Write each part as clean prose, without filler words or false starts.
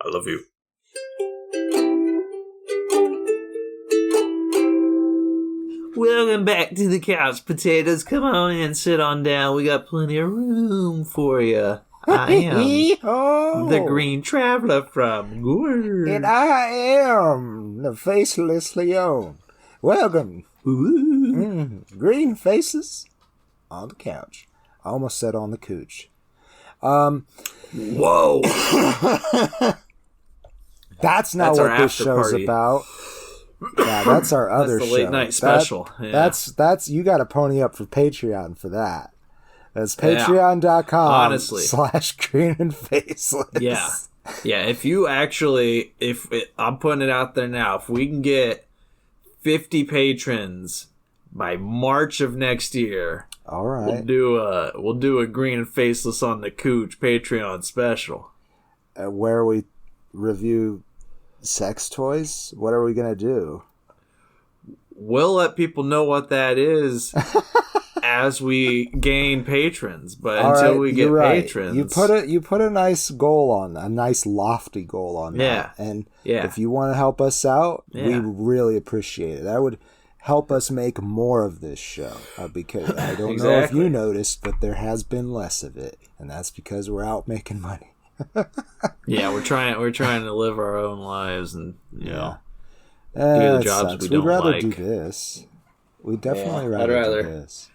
I love you. Welcome back to the Couch Potatoes. Come on in, sit on down. We got plenty of room for you. I am the Green Traveler from Gore. And I am the Faceless Leon. Welcome. Green faces on the couch. I almost said on the cooch. Whoa. That's not what this show's about. Yeah, that's our other show. That's the late night special. That's you got to pony up for Patreon for that. That's patreon.com/green and faceless. Yeah. If you actually, I'm putting it out there now, if we can get 50 patrons by March of next year, all right, we'll do a Green and Faceless on the Cooch Patreon special, where we review sex toys. What are we gonna do? We'll let people know what that is as we gain patrons, but until we get patrons, you put a nice goal on, a nice lofty goal on that. And if you want to help us out, we really appreciate it. That would help us make more of this show, because I don't know if you noticed, but there has been less of it, and that's because we're out making money. We're trying to live our own lives and do the jobs we don't like. We'd rather do this. We definitely rather do this.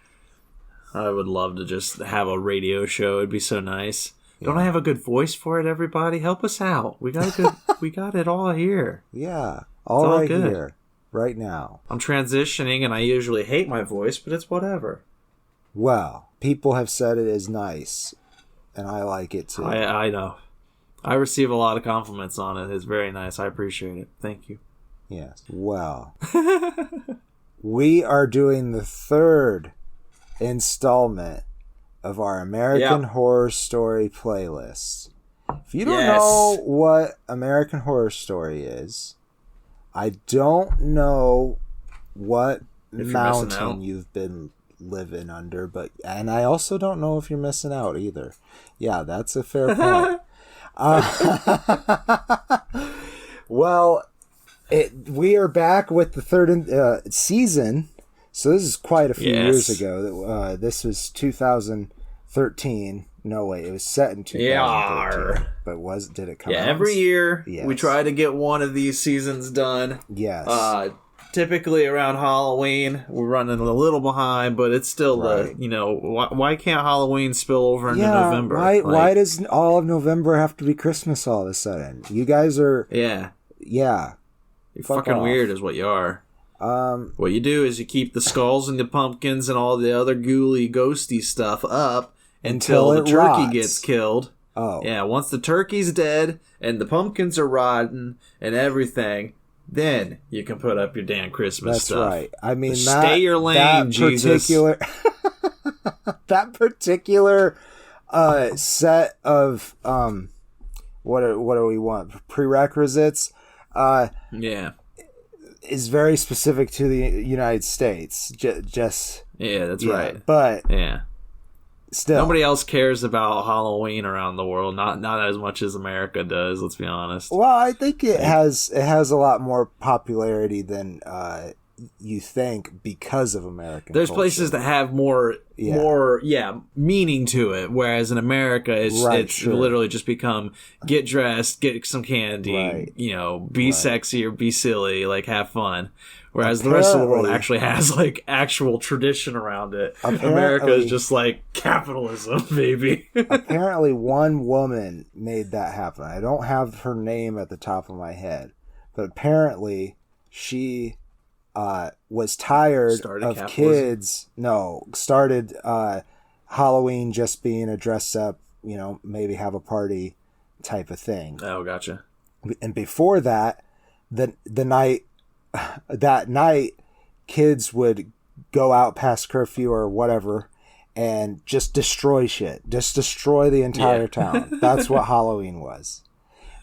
I would love to just have a radio show. It'd be so nice. Yeah. Don't I have a good voice for it, everybody? Help us out. We got we got it all here. Yeah. All right here. Right now. I'm transitioning and I usually hate my voice, but it's whatever. Well, people have said it is nice. And I like it too. I know. I receive a lot of compliments on it. It's very nice. I appreciate it. Thank you. Yes. Well, we are doing the third installment of our American Horror Story playlist. If you don't know what American Horror Story is, I don't know what mountain you've been living under, and I also don't know if you're missing out either. Yeah, that's a fair point. Well, we are back with the third season. So this is quite a few years ago. This was 2013. No way, it was set in 2013. But did it come out? Every year we try to get one of these seasons done. Yes. Typically around Halloween, we're running a little behind, but it's still why can't Halloween spill over into November? Why does all of November have to be Christmas all of a sudden? You guys are you're fucking weird is what you are. What you do is you keep the skulls and the pumpkins and all the other ghouly, ghosty stuff up until the turkey gets killed. Oh. Yeah, once the turkey's dead and the pumpkins are rotten and everything, then you can put up your damn Christmas stuff. That's right. I mean, stay your lane, Jesus. That particular set of what do we want? Prerequisites. Is very specific to the United States. That's right. But still, nobody else cares about Halloween around the world. Not as much as America does. Let's be honest. Well, I think it has a lot more popularity than you think because of American. There's culture. Places that have more meaning to it, whereas in America it's literally just become get dressed, get some candy, be sexy or be silly, like have fun. Whereas the rest of the world actually has like actual tradition around it. America is just like capitalism, baby. Apparently one woman made that happen. I don't have her name at the top of my head, but apparently she was tired of kids. Started Halloween just being a dress up, maybe have a party type of thing. Oh, gotcha. And before that, that night, kids would go out past curfew or whatever and just destroy shit. Just destroy the entire town. That's what Halloween was.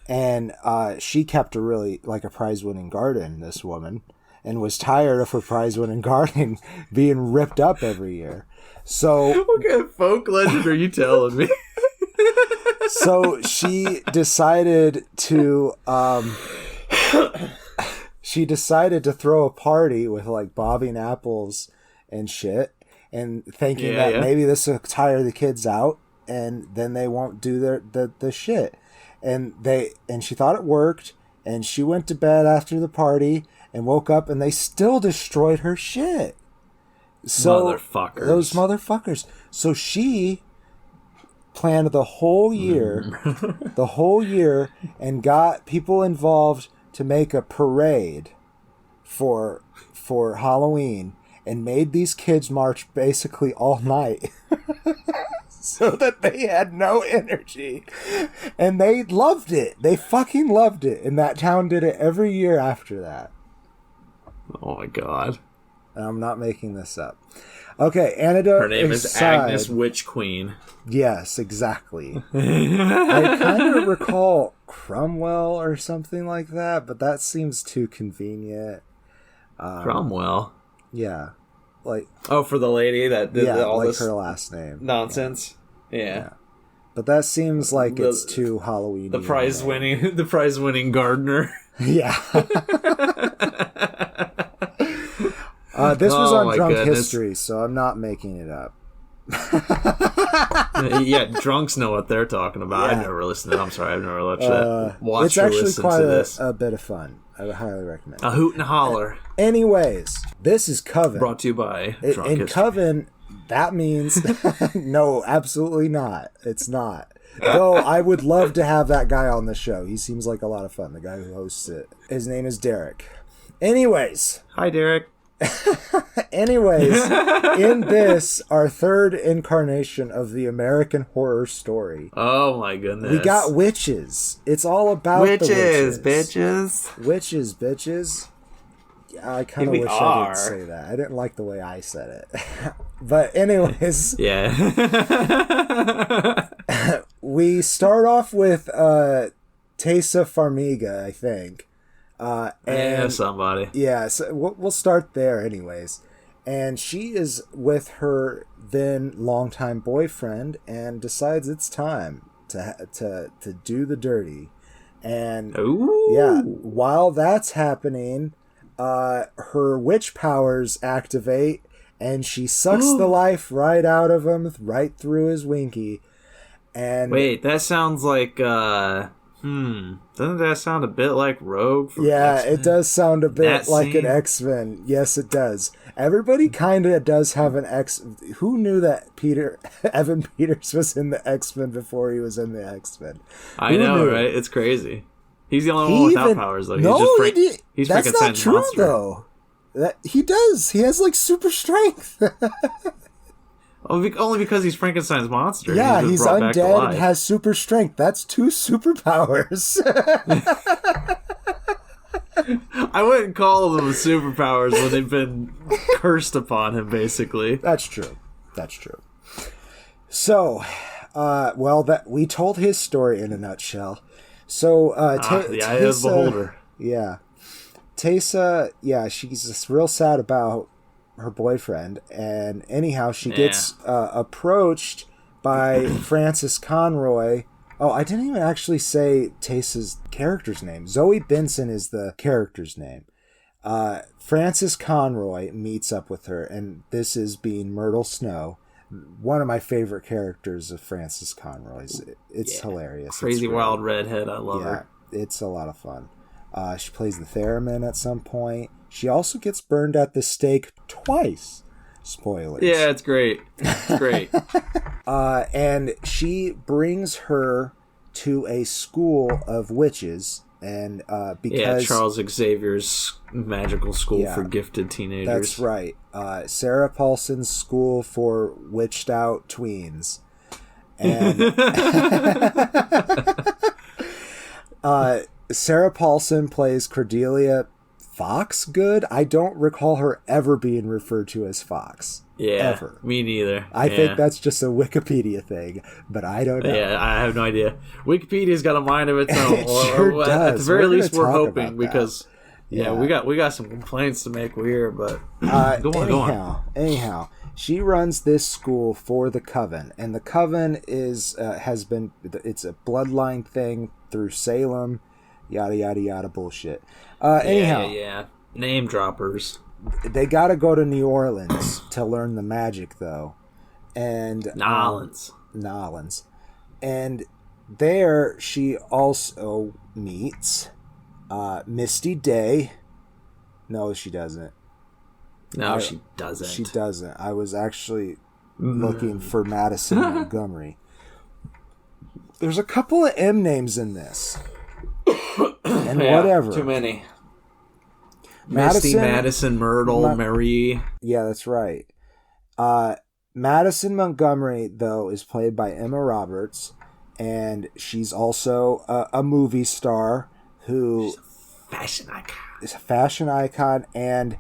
And she kept a prize-winning garden, this woman, and was tired of her prize-winning garden being ripped up every year. So what kind of folk legend are you telling me? So she decided to throw a party with like bobbing apples and shit, and thinking that maybe this will tire the kids out, and then they won't do the shit. And she thought it worked, and she went to bed after the party and woke up, and they still destroyed her shit. So those motherfuckers. So she planned the whole year, and got people involved to make a parade for Halloween, and made these kids march basically all night. So that they had no energy. And they loved it. They fucking loved it. And that town did it every year after that. Oh my god. And I'm not making this up. Okay, antidote. Her name is Agnes Witch Queen. Yes, exactly. I kind of recall Cromwell or something like that, but that seems too convenient. Cromwell? Yeah. Like, oh, for the lady that did all like this her last name nonsense. Yeah. But that seems like it's too Halloween. The prize winning gardener. Yeah. This was on Drunk History, so I'm not making it up. Yeah, drunks know what they're talking about. Yeah. I've never listened to it. I'm sorry, I've never watched it's actually quite a bit of fun. I would highly recommend. A hoot and a holler. Anyways, this is Coven. Brought to you by Drunk In History. Coven, that means... No, absolutely not. It's not. Though I would love to have that guy on the show. He seems like a lot of fun, the guy who hosts it. His name is Derek. Anyways. Hi, Derek. Anyways, in this, our third incarnation of the American Horror Story. Oh my goodness. We got witches. It's all about the witches. Bitches. Witches, bitches. Yeah, I kind of wish I didn't say that. I didn't like the way I said it. But anyways. Yeah. We start off with Tessa Farmiga, I think. And somebody. Yeah, so we'll start there anyways. And she is with her then longtime boyfriend and decides it's time to do the dirty. And yeah, while that's happening, her witch powers activate, and she sucks the life right out of him, right through his winky. And wait, that sounds like doesn't that sound a bit like Rogue from X-Men? It does sound a bit like an X-Men. Yes, it does. Everybody kind of does have an X. Who knew that Evan Peters was in the X-Men before he was in the X-Men? I know, right? It's crazy. He's the only one without powers, though. He's that's not true, monster. Though. He does. He has like super strength. Only because he's Frankenstein's monster. Yeah, he's undead and has super strength. That's 2 superpowers. I wouldn't call them superpowers when they've been cursed upon him, basically. That's true. So, we told his story in a nutshell. So, the eye of the beholder. Yeah. Tessa, she's just real sad about her boyfriend, and anyhow she gets approached by Frances Conroy. Oh, I didn't even actually say Tessa's character's name. Zoe Benson is the character's name. Frances Conroy meets up with her, and this is being Myrtle Snow, one of my favorite characters of Frances Conroy's. It's hilarious. Crazy wild redhead. I love her. It's a lot of fun. She plays the theremin at some point. She also gets burned at the stake twice. Spoilers. Yeah, it's great. It's great. And she brings her to a school of witches, and because Charles Xavier's magical school for gifted teenagers. That's right. Sarah Paulson's school for witched out tweens. And Sarah Paulson plays Cordelia Foxgood. I don't recall her ever being referred to as Fox. Yeah, ever. Me neither. I think that's just a Wikipedia thing, but I don't know. Yeah, I have no idea. Wikipedia's got a mind of its own. It sure does. At the very least, we're hoping, because we got some complaints to make here, but go on. Anyhow, She runs this school for the Coven, and the Coven is it's a bloodline thing through Salem, yada yada yada bullshit. Anyhow, yeah, name droppers. They got to go to New Orleans to learn the magic, though, and Nolans, and there she also meets Misty Day. No, she doesn't. No, she doesn't. She doesn't. I was actually looking for Madison Montgomery. There's a couple of M names in this. And whatever. Too many. Misty, Madison, Myrtle, Marie. Yeah, that's right. Madison Montgomery, though, is played by Emma Roberts, and she's also a movie star who... She's a fashion icon and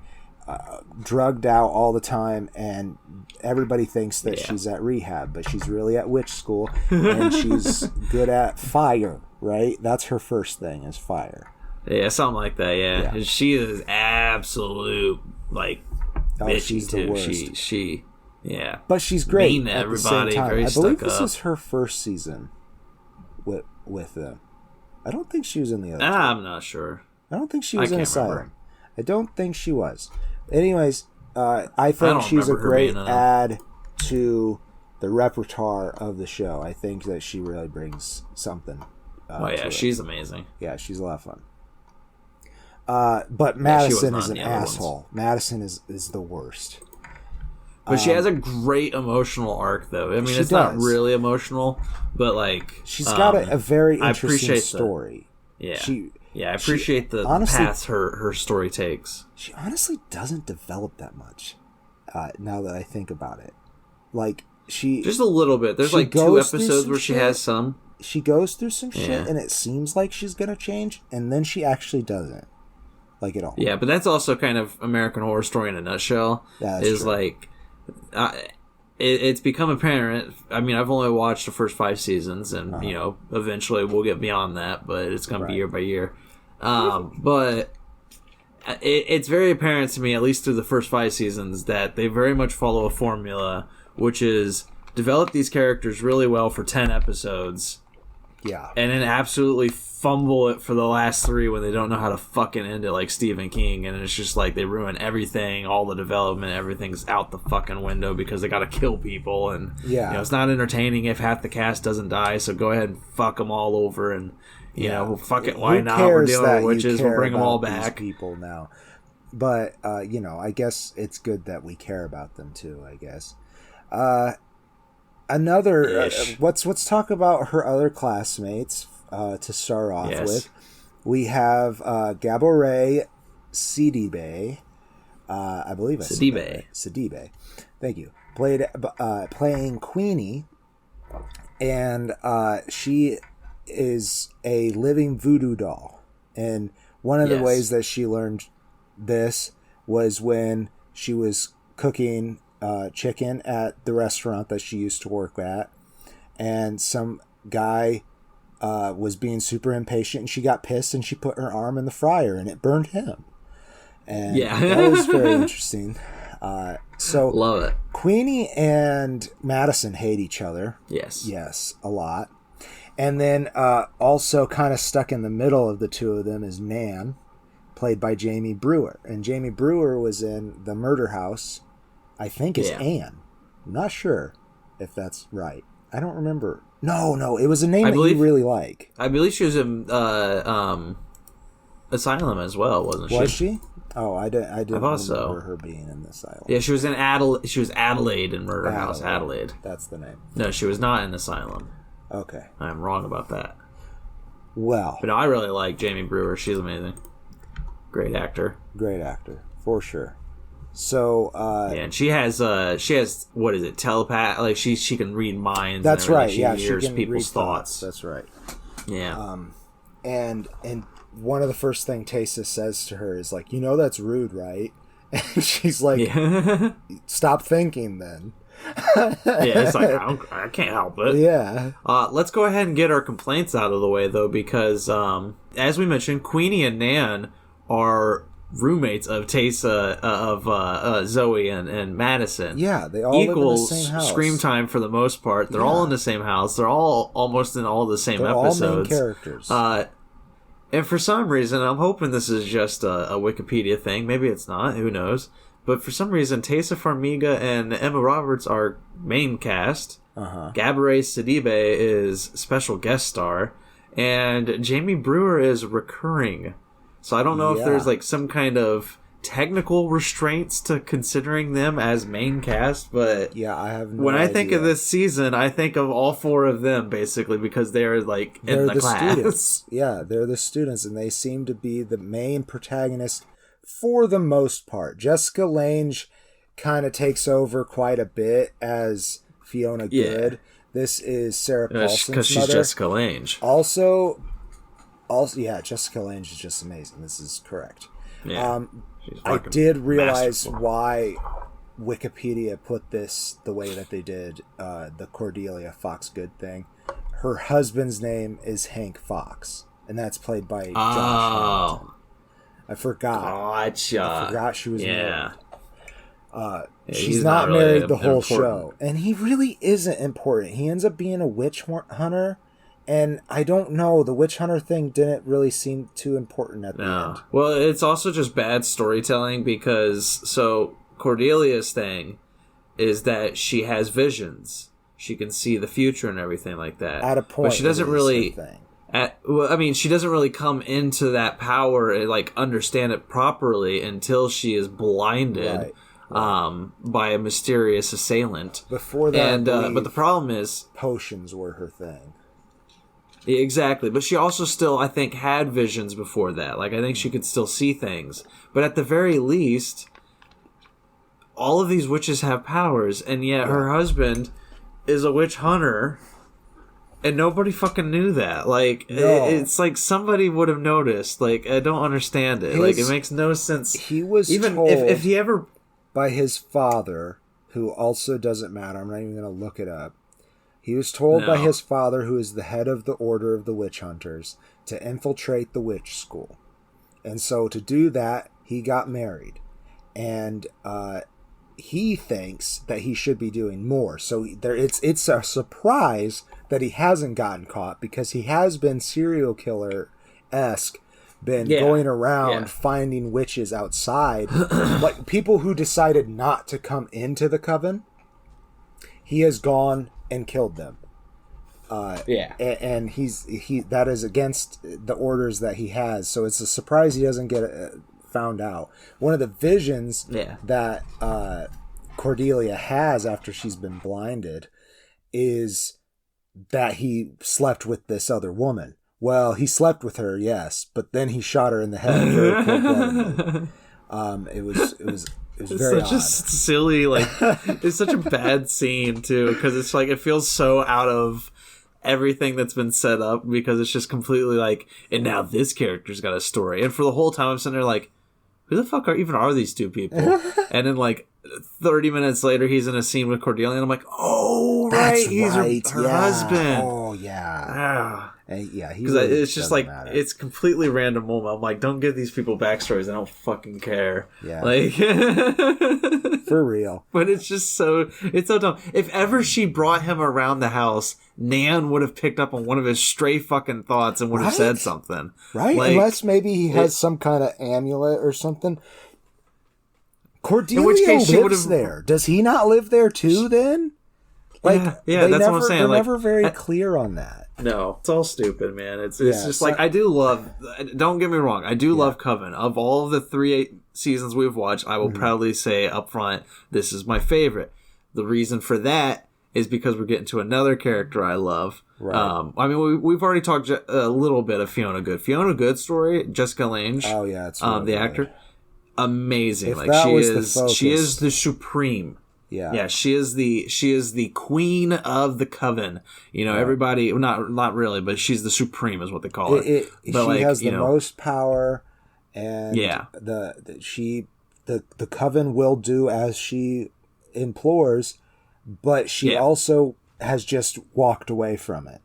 drugged out all the time, and everybody thinks that she's at rehab, but she's really at witch school, and she's good at fire, right? That's her first thing, is fire. Yeah, something like that, yeah. And she is absolute, like, bitchy, she's too. The worst. She, But she's great mean to at everybody, the same time. very I believe stuck this up. is her first season with them. I don't think she was in the other two. I'm not sure. I don't think she was in Asylum. Remember. I don't think she was. Anyways, I think she's a great add to the repertoire of the show. I think that she really brings something. She's amazing. Yeah, she's a lot of fun. But Madison is an asshole. Madison is the worst. But she has a great emotional arc, though. I mean, it's not really emotional, but like she's got a very interesting story. I appreciate the paths her story takes. She honestly doesn't develop that much. Now that I think about it, like just a little bit. There's like 2 episodes where she has some. She goes through some shit, and it seems like she's gonna change, and then she actually doesn't, like at all. Yeah, but that's also kind of American Horror Story in a nutshell. Is true. Like, it's become apparent. I mean, I've only watched the first 5 seasons, and eventually we'll get beyond that, but it's gonna be year by year. But it's very apparent to me, at least through the first 5 seasons, that they very much follow a formula, which is develop these characters really well for 10 episodes. Yeah. And then absolutely fumble it for the last 3 when they don't know how to fucking end it, like Stephen King. And it's just like they ruin everything, all the development, everything's out the fucking window because they gotta kill people. And it's not entertaining if half the cast doesn't die, so go ahead and fuck them all over. And fuck it, why not? We're dealing with witches, we'll bring them all back. People now, but I guess it's good that we care about them too. I guess. Let's talk about her other classmates to start off with. We have Gabourey Sidibe. I believe I said Sidibe. Thank you. Playing Queenie, and she is a living voodoo doll. And one of the ways that she learned this was when she was cooking chicken at the restaurant that she used to work at, and some guy was being super impatient, and she got pissed and she put her arm in the fryer and it burned him. And that was very interesting. So love it. Queenie and Madison hate each other. Yes, a lot. And then also kind of stuck in the middle of the two of them is Nan, played by Jamie Brewer. And Jamie Brewer was in The Murder House, I think is Anne. I'm not sure if that's right. I don't remember. No, it was a name that you really like. I believe she was in Asylum as well, wasn't she? Was she? Oh, I didn't remember her being in the Asylum. Yeah, she was in Adelaide. She was Adelaide in Murder House. Adelaide. That's the name. No, she was not in Asylum. Okay. I'm wrong about that. Well. But no, I really like Jamie Brewer. She's amazing. Great actor. For sure. So and she has what is it, telepath, like she can read minds. That's right. She hears people's thoughts. That's right. Yeah. And one of the first thing Taysa says to her is like, that's rude, right? And she's like, stop thinking then. It's like I can't help it. Yeah. Let's go ahead and get our complaints out of the way though, because as we mentioned, Queenie and Nan are roommates of Taysa, of Zoe and Madison. Yeah, they all equals live in the same house. Scream time for the most part. They're all in the same house. They're all almost in all the same episodes. All main characters. And for some reason, I'm hoping this is just a Wikipedia thing. Maybe it's not. Who knows? But for some reason, Taysa Farmiga and Emma Roberts are main cast. Gabourey Sidibe is special guest star. And Jamie Brewer is recurring. So I don't know if there's like some kind of technical restraints to considering them as main cast, but I have no when I idea. think of this season, I think of all four of them basically because they're like in the class. Students. Yeah, they're the students, and they seem to be the main protagonist for the most part. Jessica Lange kind of takes over quite a bit as Fiona Good. This is Sarah Paulson's because she's mother. Jessica Lange. Also, yeah, Jessica Lange is just amazing. This is correct. Yeah, I did realize masterful. why Wikipedia put this the way that they did, the Cordelia Fox Good thing. Her husband's name is Hank Fox, and that's played by Josh Hamilton. I forgot. Gotcha. I forgot she was married. She's not not really married the whole important. show. And he really isn't important. He ends up being a witch hunter. And I don't know, the witch hunter thing didn't really seem too important at the end. Well, it's also just bad storytelling because, so, Cordelia's thing is that she has visions. She can see the future and everything like that. At a point, but she doesn't really... thing. She doesn't really come into that power and, like, understand it properly until she is blinded by a mysterious assailant. Before that, but the problem is... potions were her thing. Exactly, but she also still, I think, had visions before that. Like, I think she could still see things. But at the very least, all of these witches have powers, and yet her husband is a witch hunter, and nobody fucking knew that. Like, it's like somebody would have noticed. Like, I don't understand it. Like, it makes no sense. He was even told if he ever... by his father, who also doesn't matter. I'm not even going to look it up. He was told by his father, who is the head of the Order of the Witch Hunters, to infiltrate the witch school. And so to do that, he got married. And he thinks that he should be doing more. So it's a surprise that he hasn't gotten caught, because he has been serial killer-esque, going around finding witches outside. Like people who decided not to come into the Coven, he has gone and killed them. And he that is against the orders that he has. So it's a surprise he doesn't get found out. One of the visions that Cordelia has after she's been blinded is that he slept with this other woman. Well, he slept with her, yes, but then he shot her in the head very cold-bloodedly. It was very such odd. a silly, like, it's such a bad scene too, because it's like it feels so out of everything that's been set up, because it's just completely like, and now this character's got a story, and for the whole time I'm sitting there like, who the fuck are these two people? And then like 30 minutes later he's in a scene with Cordelia, and I'm like, oh right, That's he's right. her husband. Oh yeah. Because it's just like matter. It's completely random moment. I'm like, don't give these people backstories. I don't fucking care. Yeah, like for real. But it's so dumb. If ever she brought him around the house, Nan would have picked up on one of his stray fucking thoughts and would have said something. Right? Like, unless maybe he has some kind of amulet or something. Cordelia lives there. Does he not live there too? Then, like, that's what I'm saying. They're like, never very clear on that. No, it's all stupid, man. It's just like, I do love. Don't get me wrong, I do love Coven. Of all of the 3 seasons we've watched, I will proudly say up front, this is my favorite. The reason for that is because we're getting to another character I love. Right. I mean, we've already talked a little bit of Fiona Good. Fiona Good's story, Jessica Lange. Oh yeah, it's really the good. actor. Amazing. If like she is the supreme. Yeah, she is the queen of the Coven. You know, everybody, not really, but she's the supreme is what they call her. But she has the most power, and the Coven will do as she implores, but she also has just walked away from it.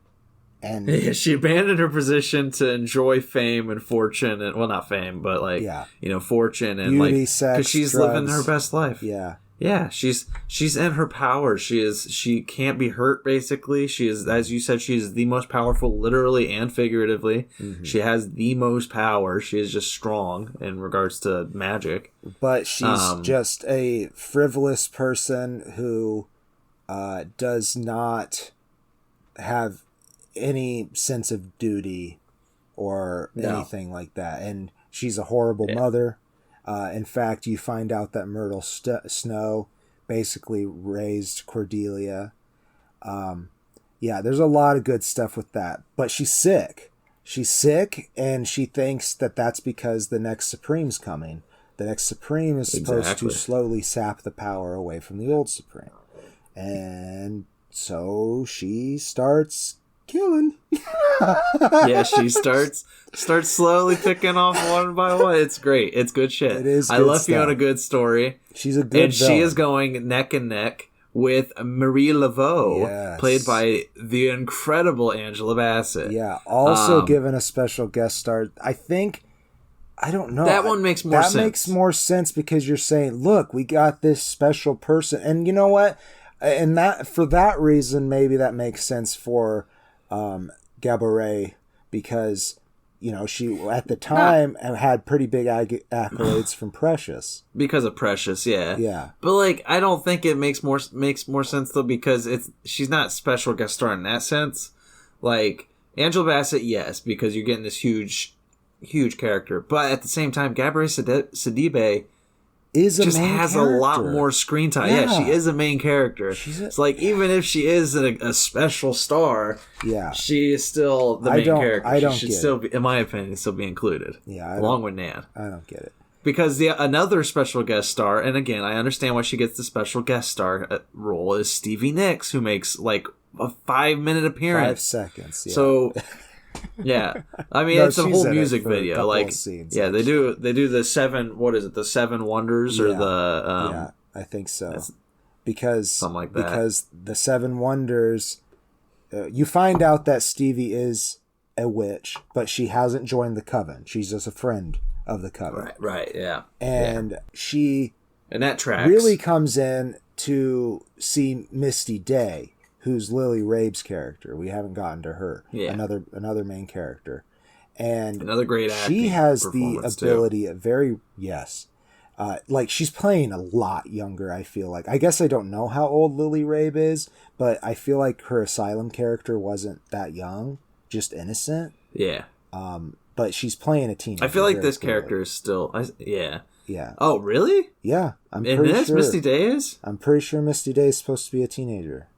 And yeah, she abandoned her position to enjoy fame and fortune, and well, not fame, but like fortune and beauty, like sex, because she's drugs. living her best life. Yeah, she's in her power. She can't be hurt. Basically, she is, as you said, she is the most powerful, literally and figuratively. Mm-hmm. She has the most power. She is just strong in regards to magic. But she's just a frivolous person who does not have any sense of duty or anything like that, and she's a horrible mother. In fact, you find out that Myrtle Snow basically raised Cordelia. There's a lot of good stuff with that. But she's sick. She's sick, and she thinks that that's because the next Supreme's coming. The next Supreme is supposed to slowly sap the power away from the old Supreme. And so she starts killing. She starts slowly picking off one by one. It's great. It's good shit. It is. I love Fiona Good's story. She's a good villain. She is going neck and neck with Marie Laveau, played by the incredible Angela Bassett. Yeah, also given a special guest star. I don't know. That one makes more sense. That makes more sense because you're saying, look, we got this special person. And you know what? And that for that reason, maybe that makes sense for Gabourey, because she at the time had pretty big accolades from Precious, because of Precious. But like, I don't think it makes more sense though, because she's not special guest star in that sense. Like Angela Bassett, yes, because you're getting this huge character, but at the same time, Gabourey Sidibe has a lot more screen time. Yeah, she is a main character. It's like, even if she is a special star, she is still the main character. She should still be, in my opinion, still be included. Along with Nan. I don't get it. Because another special guest star, and again, I understand why she gets the special guest star role, is Stevie Nicks, who makes like a 5-minute appearance. 5 seconds. Yeah. So. Yeah, I mean, it's a whole music video. Like, scenes, they do the 7. What is it? The 7 Wonders or the? I think so. Because something like that. Because the 7 Wonders, you find out that Stevie is a witch, but she hasn't joined the Coven. She's just a friend of the Coven. Right. Yeah. And she that tracks. Really comes in to see Misty Day, who's Lily Rabe's character. We haven't gotten to her. Yeah. Another main character. And another great acting. She has the ability of like she's playing a lot younger, I feel like. I guess I don't know how old Lily Rabe is, but I feel like her Asylum character wasn't that young, just innocent. Yeah. But she's playing a teenager. I feel like this character is still Yeah. Oh, really? Yeah. Misty Day is? I'm pretty sure Misty Day is supposed to be a teenager.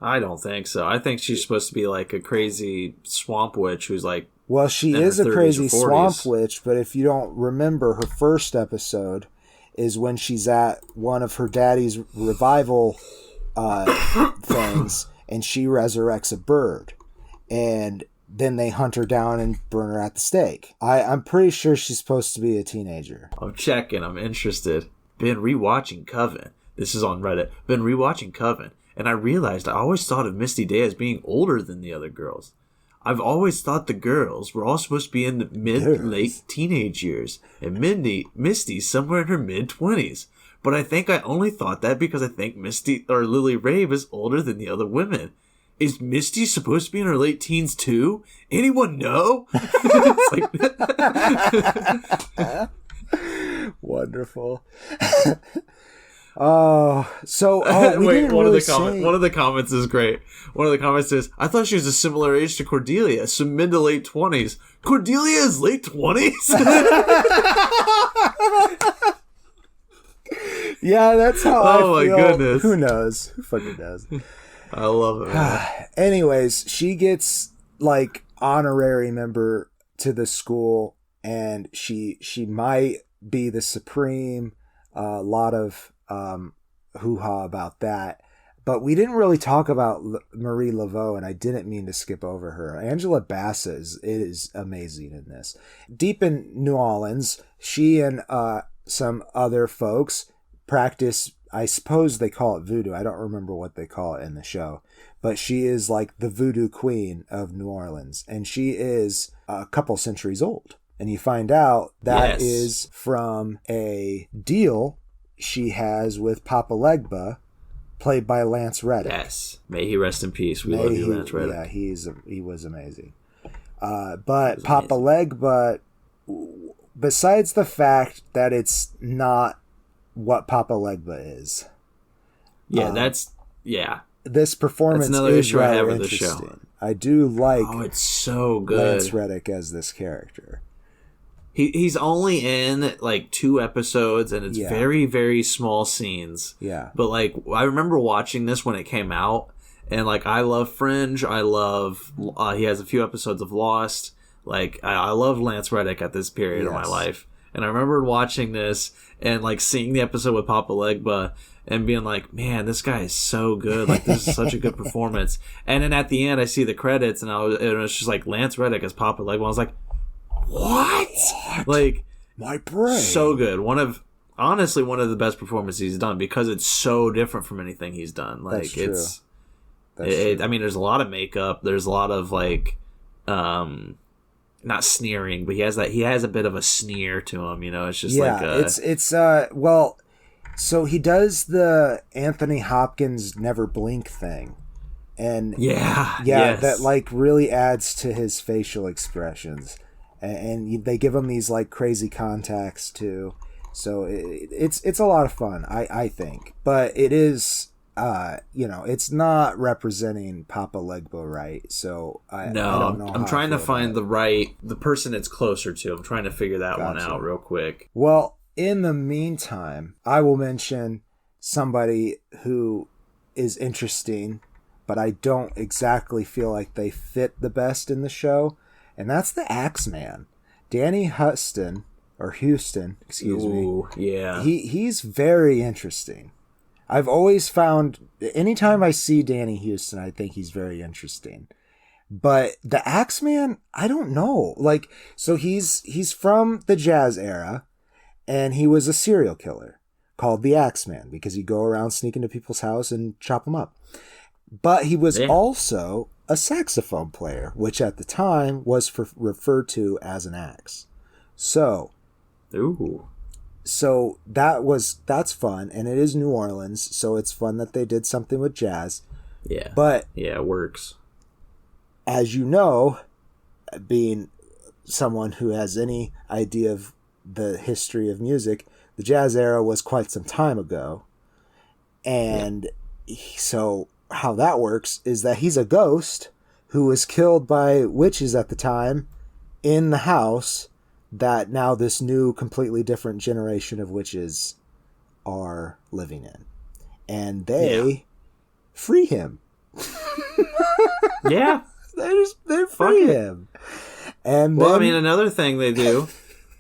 I don't think so. I think she's supposed to be like a crazy swamp witch who's like... Well, she is a crazy swamp witch, but if you don't remember, her first episode is when she's at one of her daddy's revival things, and she resurrects a bird. And then they hunt her down and burn her at the stake. I'm pretty sure she's supposed to be a teenager. I'm checking. I'm interested. Been rewatching Coven. This is on Reddit. Been rewatching Coven. And I realized I always thought of Misty Day as being older than the other girls. I've always thought the girls were all supposed to be in the late teenage years, and Misty's somewhere in her mid-20s. But I think I only thought that because I think Misty or Lily Rabe is older than the other women. Is Misty supposed to be in her late teens too? Anyone know? Wonderful. One of the comments is great. One of the comments is, I thought she was a similar age to Cordelia, so mid to late 20s. Cordelia is late 20s? Yeah, that's how I feel. Oh my goodness. Who knows? Who fucking knows? I love it, man. Anyways, she gets like honorary member to the school, and she might be the supreme. A lot of hoo-ha about that, but we didn't really talk about Marie Laveau, and I didn't mean to skip over her. Angela Bassett is amazing in this. Deep in New Orleans, she and some other folks practice I suppose they call it voodoo. I don't remember what they call it in the show. But she is like the voodoo queen of New Orleans. And she is a couple centuries old. And you find out that is from a deal she has with Papa Legba, played by Lance Reddick. Yes. May he rest in peace. We love you, Lance Reddick. Yeah, he was amazing. But Papa Legba, besides the fact that it's not what Papa Legba is. Yeah, this performance that's another is issue I have with interesting. the show. I do like it's so good. Lance Reddick as this character. He's only in like 2 episodes, and it's very, very small scenes. Yeah. But like, I remember watching this when it came out, and like, I love Fringe. I love. He has a few episodes of Lost. Like, I love Lance Reddick at this period of my life, and I remember watching this and like seeing the episode with Papa Legba and being like, man, this guy is so good. Like, this is such a good performance. And then at the end, I see the credits, and it was just like Lance Reddick as Papa Legba. I was like, what? Like, my brain. So good. Honestly, one of the best performances he's done, because it's so different from anything he's done. Like, That's true. I mean, there's a lot of makeup. There's a lot of like, not sneering, but he has a bit of a sneer to him. You know, it's just so he does the Anthony Hopkins never blink thing, and that like really adds to his facial expressions, and they give him these like crazy contacts too. So it's a lot of fun, I think, but it is. It's not representing Papa Legba right, so I don't know. I'm trying to find the person it's closer to. I'm trying to figure that one out real quick. Well, in the meantime, I will mention somebody who is interesting, but I don't exactly feel like they fit the best in the show, and that's the Axeman, Danny Huston, or Houston, excuse me. Yeah. He's very interesting. I've always found, anytime I see Danny Houston, I think he's very interesting. But the Axeman, I don't know. Like, so he's from the jazz era, and he was a serial killer called the Axeman because he'd go around sneak into people's house and chop them up. But he was also a saxophone player, which at the time was referred to as an axe. So that's fun, and it is New Orleans, so it's fun that they did something with jazz. Yeah. But it works. As you know, being someone who has any idea of the history of music, the jazz era was quite some time ago. And so how that works is that he's a ghost who was killed by witches at the time in the house that now this new, completely different generation of witches are living in. And they free him. Yeah. They free him. And well, I mean, another thing they do,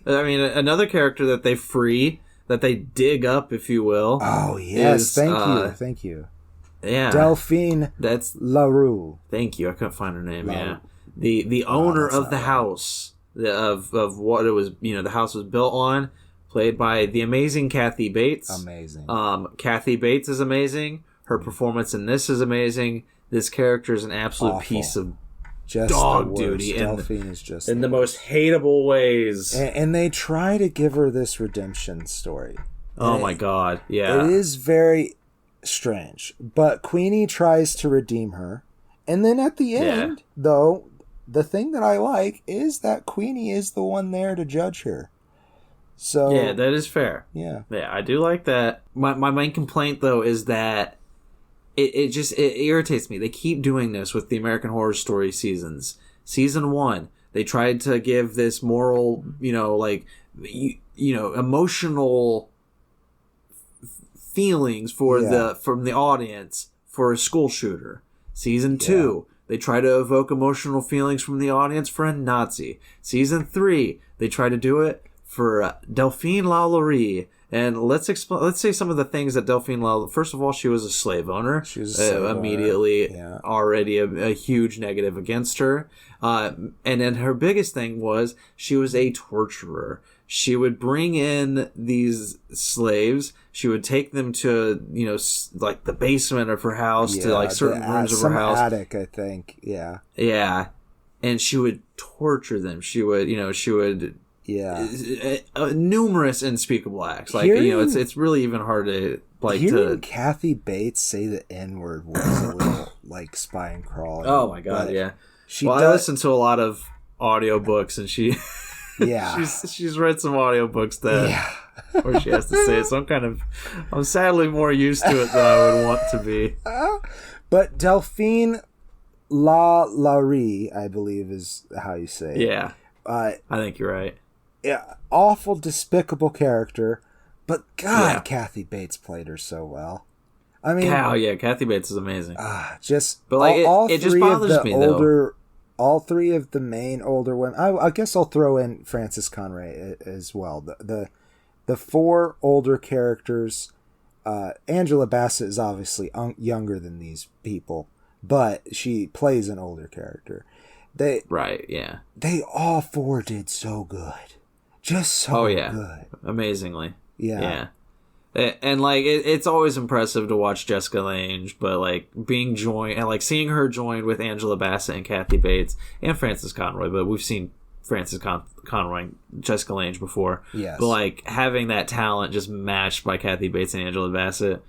another character that they free, that they dig up, if you will. Oh, yes. Thank you. Yeah. Delphine LaRue. Thank you. I couldn't find her name. Yeah. The owner of the house. Of what it was, the house was built on, played by the amazing Kathy Bates. Amazing. Kathy Bates is amazing. Her performance in this is amazing. This character is an absolute piece of dog duty. Delphine is just in the most hateable ways. And they try to give her this redemption story. Oh my God. Yeah. It is very strange. But Queenie tries to redeem her. And then at the end, though, the thing that I like is that Queenie is the one there to judge her. So yeah, that is fair. Yeah, I do like that. My main complaint though is that it irritates me. They keep doing this with the American Horror Story seasons. Season 1, they tried to give this moral, emotional feelings from the audience for a school shooter. Season 2. They try to evoke emotional feelings from the audience for a Nazi. Season 3, they try to do it for Delphine LaLaurie And let's say some of the things that Delphine loved. First of all, she was a slave owner. She was a slave immediately owner. Already a huge negative against her. And then her biggest thing was she was a torturer. She would bring in these slaves. She would take them to, like the basement of her house, to like certain rooms of her house. Attic, I think. Yeah. Yeah. And she would torture them. She would. Numerous unspeakable acts. Like, it's really even hard to like. Hearing Kathy Bates say the N-word was a little like spine crawling. Oh my God, yeah. I listen to a lot of audiobooks, and she. Yeah. she's read some audiobooks where she has to say it. So I'm sadly more used to it than I would want to be. But Delphine Lalaurie, I believe is how you say it. Yeah. I think you're right. Yeah, awful, despicable character, but God, Kathy Bates played her so well. I mean, Kathy Bates is amazing. But like, all it three just bothers of the me older, all three of the main older women. I guess I'll throw in Frances Conroy as well. The four older characters. Angela Bassett is obviously younger than these people, but she plays an older character. They all four did so good. Just so good. Amazingly. Yeah. And like it's always impressive to watch Jessica Lange, but like being joined and like seeing her joined with Angela Bassett and Kathy Bates and Frances Conroy, but we've seen Frances Conroy and Jessica Lange before. Yes. But like having that talent just matched by Kathy Bates and Angela Bassett.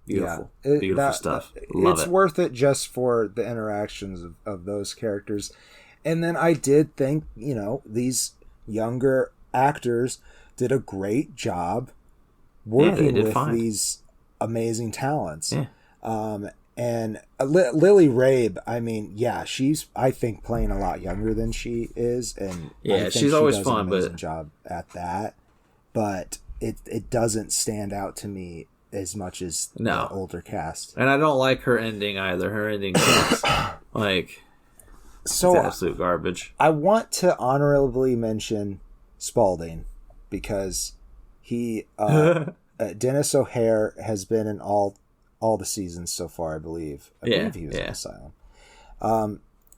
Beautiful. Beautiful stuff. Love it's it. worth it just for the interactions of those characters. And then I did think, these younger actors did a great job working with these amazing talents. Yeah. And Lily Rabe, I mean, she's, I think, playing a lot younger than she is. And I think she's always does fun, an amazing job at that. But it doesn't stand out to me as much as the older cast. And I don't like her ending either. Her ending is like it's absolute garbage. I want to honorably mention Spalding because he Dennis O'Hare has been in all the seasons so far, I believe. I believe he was in Asylum.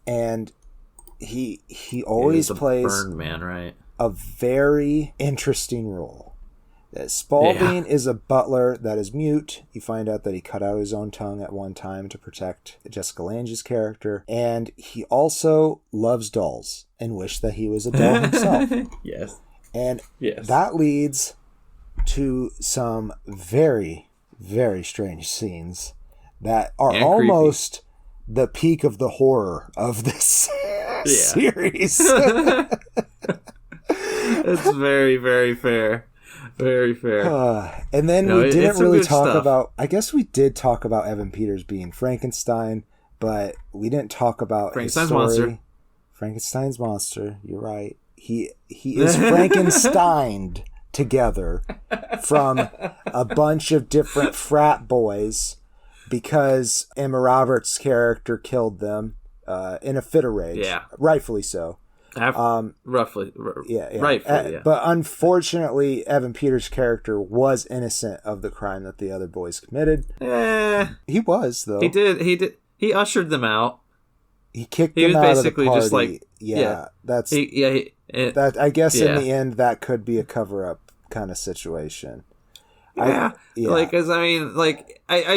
And he always plays burned man, right? A very interesting role. Spalding is a butler that is mute. You find out that he cut out his own tongue at one time to protect Jessica Lange's character. And he also loves dolls and wished that he was a doll himself. Yes. And that leads to some very, very strange scenes that are almost the peak of the horror of this series. It's very, very fair. Very fair. And then we didn't really talk about... I guess we did talk about Evan Peters being Frankenstein, but we didn't talk about Frankenstein's monster. Frankenstein's monster. You're right. He is Frankensteined together from a bunch of different frat boys because Emma Roberts' character killed them in a fit of rage. Yeah. Rightfully so. Roughly. Rightfully, But unfortunately, Evan Peters' character was innocent of the crime that the other boys committed. He was, though. He did. He ushered them out. He kicked them out of the party. Just like... That's... that, I guess in the end, that could be a cover-up kind of situation. I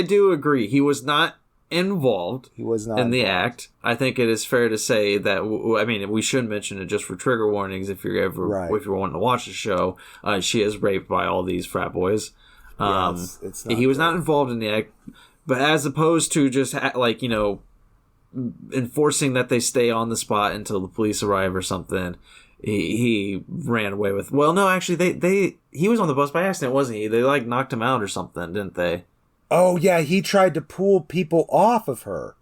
do agree. He was not involved. He was not in the act. I think it is fair to say that. We should mention it just for trigger warnings. If you're if you're wanting to watch the show, she is raped by all these frat boys. It's not he was not involved in the act, but as opposed to just enforcing that they stay on the spot until the police arrive or something. He ran away with. Well, no, actually, he was on the bus by accident, wasn't he? They knocked him out or something, didn't they? Oh yeah, he tried to pull people off of her.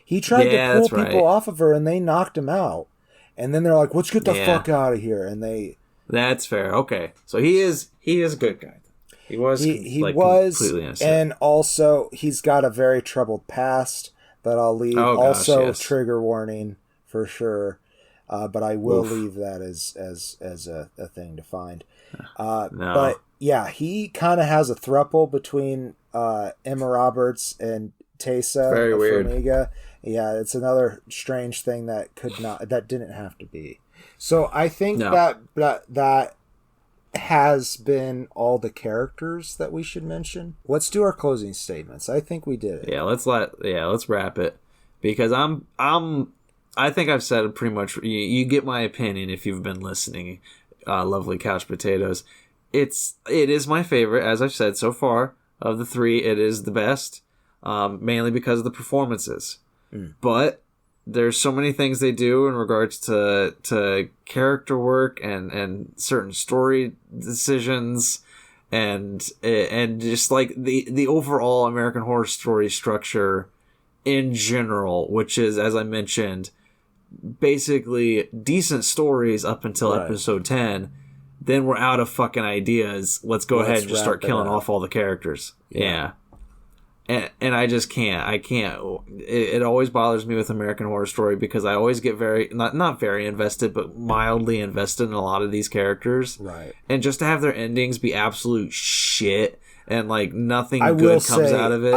He tried to pull people off of her, and they knocked him out. And then they're like, "Let's get the fuck out of here!" And they. That's fair. Okay, so he is a good guy. He was. He was completely innocent. And also he's got a very troubled past that I'll leave. Trigger warning for sure. but I will leave that as a thing to find. No. But yeah, he kind of has a throuple between Emma Roberts and Taysa. Very weird. Farmiga. Yeah, it's another strange thing that didn't have to be. So I think that has been all the characters that we should mention. Let's do our closing statements. I think we did it. Yeah, let's wrap it, because I think I've said it pretty much. You get my opinion if you've been listening. Lovely couch potatoes. It is my favorite, as I've said so far of the three. It is the best, mainly because of the performances. But there's so many things they do in regards to character work and certain story decisions and just like the overall American Horror Story structure in general, which is, as I mentioned, basically decent stories up until episode 10. Then we're out of fucking ideas. Let's go ahead and just start killing off all the characters. Yeah. And I just can't. I can't. It always bothers me with American Horror Story because I always get not very invested, but mildly invested in a lot of these characters. Right. And just to have their endings be absolute shit and like nothing good comes out of it,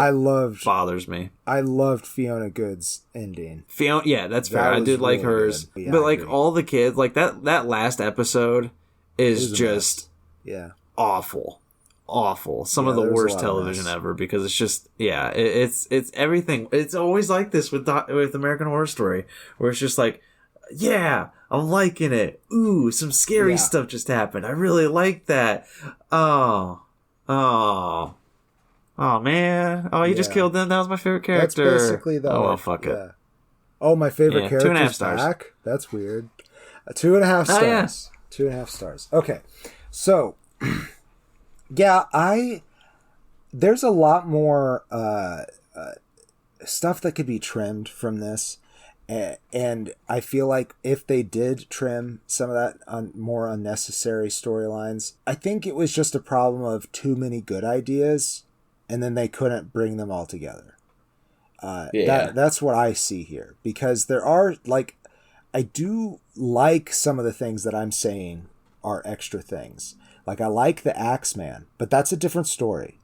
bothers me. I loved Fiona Good's ending. Yeah, that's fair. I did like hers, yeah, but like all the kids, like that last episode is just awful. Some of the worst television ever, because it's just it's everything. It's always like this with American Horror Story, where it's just like, yeah, I'm liking it. Ooh, some scary stuff just happened. I really like that. Oh man. Oh, you just killed them. That was my favorite character. That's basically the well, fuck it. Oh, my favorite character 2.5 stars. Back? That's weird. 2.5 stars. 2.5 stars. Okay. So there's a lot more stuff that could be trimmed from this, and I feel like if they did trim some of that more unnecessary storylines, I think it was just a problem of too many good ideas, and then they couldn't bring them all together. That's what I see here, because there are, like, I do like some of the things that I'm saying are extra things. Like, I like the Axeman, but that's a different story.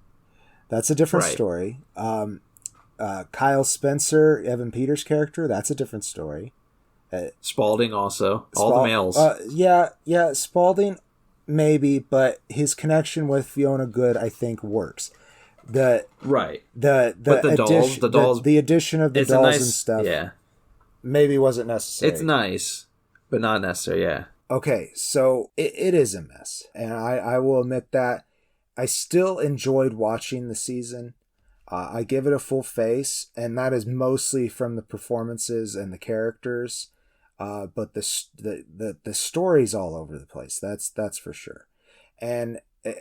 Story. Kyle Spencer, Evan Peters' character, that's a different story. Spalding also. All the males. Yeah, Spalding, maybe, but his connection with Fiona Good, I think, works. The addition of the dolls and stuff maybe wasn't necessary. It's nice, but not necessary, yeah. Okay, so it is a mess, and I will admit that. I still enjoyed watching the season. I give it a full face, and that is mostly from the performances and the characters, but the story's all over the place. That's for sure. And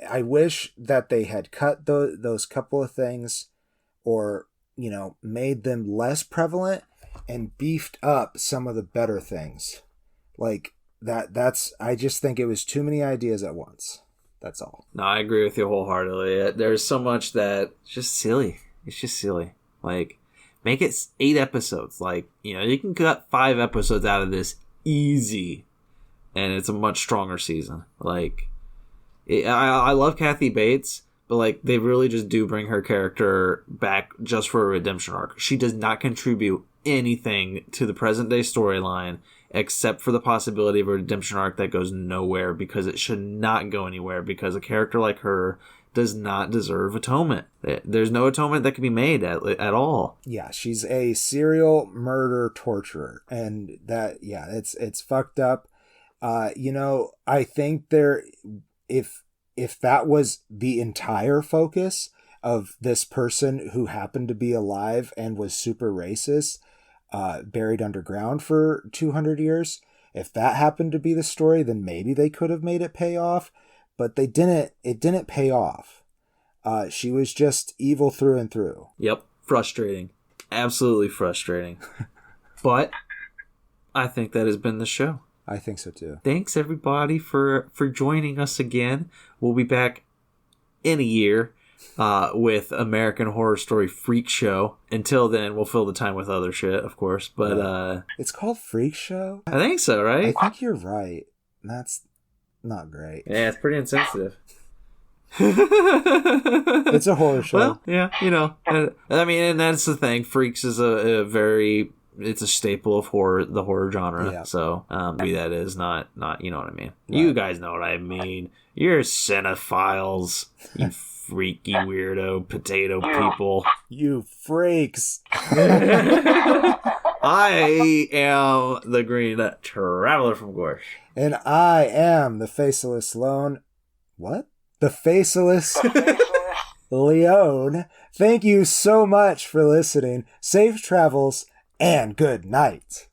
I wish that they had cut those couple of things, or made them less prevalent and beefed up some of the better things, like. I just think it was too many ideas at once. That's all. No, I agree with you wholeheartedly. There's so much that's just silly. It's just silly. Like, make it 8 episodes. Like, you can cut 5 episodes out of this easy, and it's a much stronger season. Like, I love Kathy Bates, but like, they really just do bring her character back just for a redemption arc. She does not contribute anything to the present day storyline, except for the possibility of a redemption arc that goes nowhere, because it should not go anywhere, because a character like her does not deserve atonement. There's no atonement that can be made at all. Yeah, she's a serial murder torturer, and that, it's fucked up. I think if that was the entire focus of this person who happened to be alive and was super racist, buried underground for 200 years. If that happened to be the story, then maybe they could have made it pay off, but they didn't. It didn't pay off. She was just evil through and through. Yep. Frustrating. Absolutely frustrating. But I think that has been the show. I think so too. Thanks everybody for joining us again. We'll be back in a year with American Horror Story Freak Show. Until then, we'll fill the time with other shit, of course. But it's called Freak Show? I think so, right? I think you're right. That's not great. Yeah, it's pretty insensitive. It's a horror show. Well, yeah, I mean, and that's the thing. Freaks is it's a staple of the horror genre. Yeah. So maybe that is not you know what I mean. Right. You guys know what I mean. You're cinephiles, you freaky weirdo potato people. You freaks. I am the Green Traveler from Gorsh. And I am the Faceless Lone. What? The Faceless Leone. Thank you so much for listening. Safe travels and good night.